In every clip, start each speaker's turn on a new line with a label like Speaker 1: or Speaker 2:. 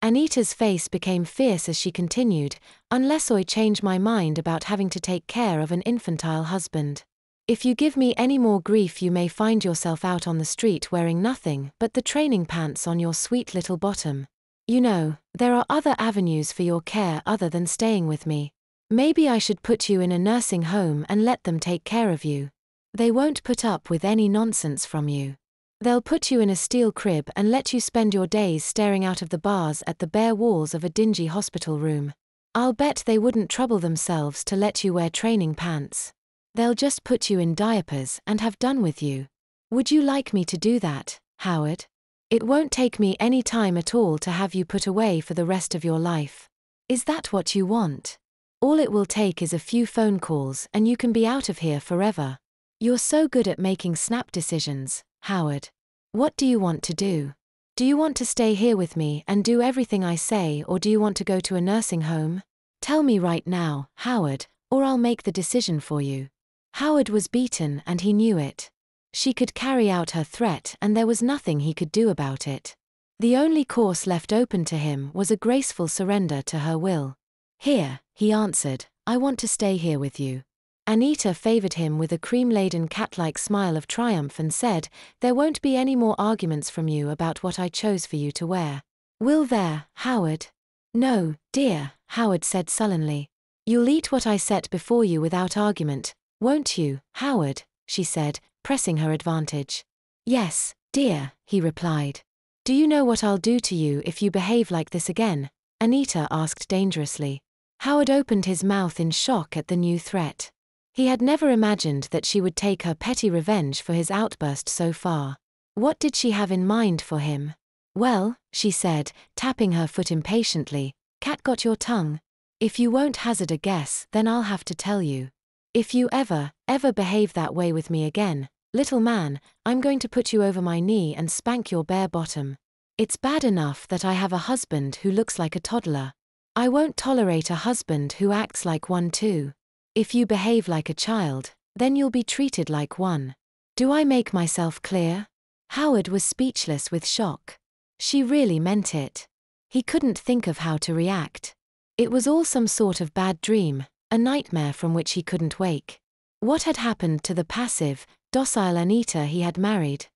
Speaker 1: Anita's face became fierce as she continued, "Unless I change my mind about having to take care of an infantile husband. If you give me any more grief, you may find yourself out on the street wearing nothing but the training pants on your sweet little bottom. You know, there are other avenues for your care other than staying with me. Maybe I should put you in a nursing home and let them take care of you. They won't put up with any nonsense from you. They'll put you in a steel crib and let you spend your days staring out of the bars at the bare walls of a dingy hospital room. I'll bet they wouldn't trouble themselves to let you wear training pants. They'll just put you in diapers and have done with you. Would you like me to do that, Howard? It won't take me any time at all to have you put away for the rest of your life. Is that what you want? All it will take is a few phone calls and you can be out of here forever. You're so good at making snap decisions, Howard. What do you want to do? Do you want to stay here with me and do everything I say, or do you want to go to a nursing home? Tell me right now, Howard, or I'll make the decision for you." Howard was beaten and he knew it. She could carry out her threat and there was nothing he could do about it. The only course left open to him was a graceful surrender to her will. "Here," he answered, "I want to stay here with you." Anita favored him with a cream-laden cat-like smile of triumph and said, "There won't be any more arguments from you about what I chose for you to wear. Will there, Howard?" "No, dear," Howard said sullenly. "You'll eat what I set before you without argument, won't you, Howard?" she said, pressing her advantage. "Yes, dear," he replied. "Do you know what I'll do to you if you behave like this again?" Anita asked dangerously. Howard opened his mouth in shock at the new threat. He had never imagined that she would take her petty revenge for his outburst so far. What did she have in mind for him? "Well," she said, tapping her foot impatiently, "cat got your tongue. If you won't hazard a guess, then I'll have to tell you. If you ever behave that way with me again, little man, I'm going to put you over my knee and spank your bare bottom. It's bad enough that I have a husband who looks like a toddler. I won't tolerate a husband who acts like one too. If you behave like a child, then you'll be treated like one. Do I make myself clear?" Howard was speechless with shock. She really meant it. He couldn't think of how to react. It was all some sort of bad dream, a nightmare from which he couldn't wake. What had happened to the passive, docile Anita he had married?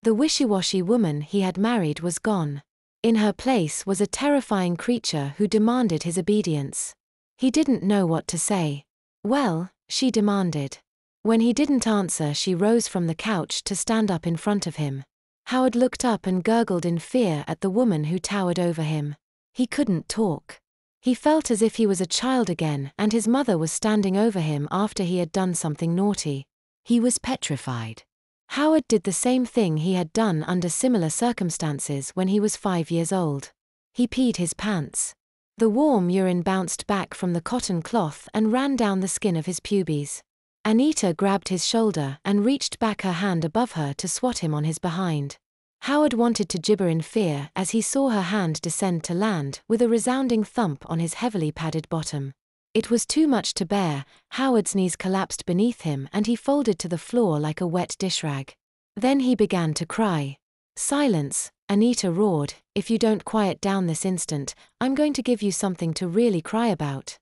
Speaker 1: The wishy-washy woman he had married was gone. In her place was a terrifying creature who demanded his obedience. He didn't know what to say. "Well," she demanded. When he didn't answer, she rose from the couch to stand up in front of him. Howard looked up and gurgled in fear at the woman who towered over him. He couldn't talk. He felt as if he was a child again and his mother was standing over him after he had done something naughty. He was petrified. Howard did the same thing he had done under similar circumstances when he was 5 years old. He peed his pants. The warm urine bounced back from the cotton cloth and ran down the skin of his pubes. Anita grabbed his shoulder and reached back her hand above her to swat him on his behind. Howard wanted to gibber in fear as he saw her hand descend to land with a resounding thump on his heavily padded bottom. It was too much to bear. Howard's knees collapsed beneath him and he folded to the floor like a wet dish rag. Then he began to cry. "Silence," Anita roared. "If you don't quiet down this instant, I'm going to give you something to really cry about."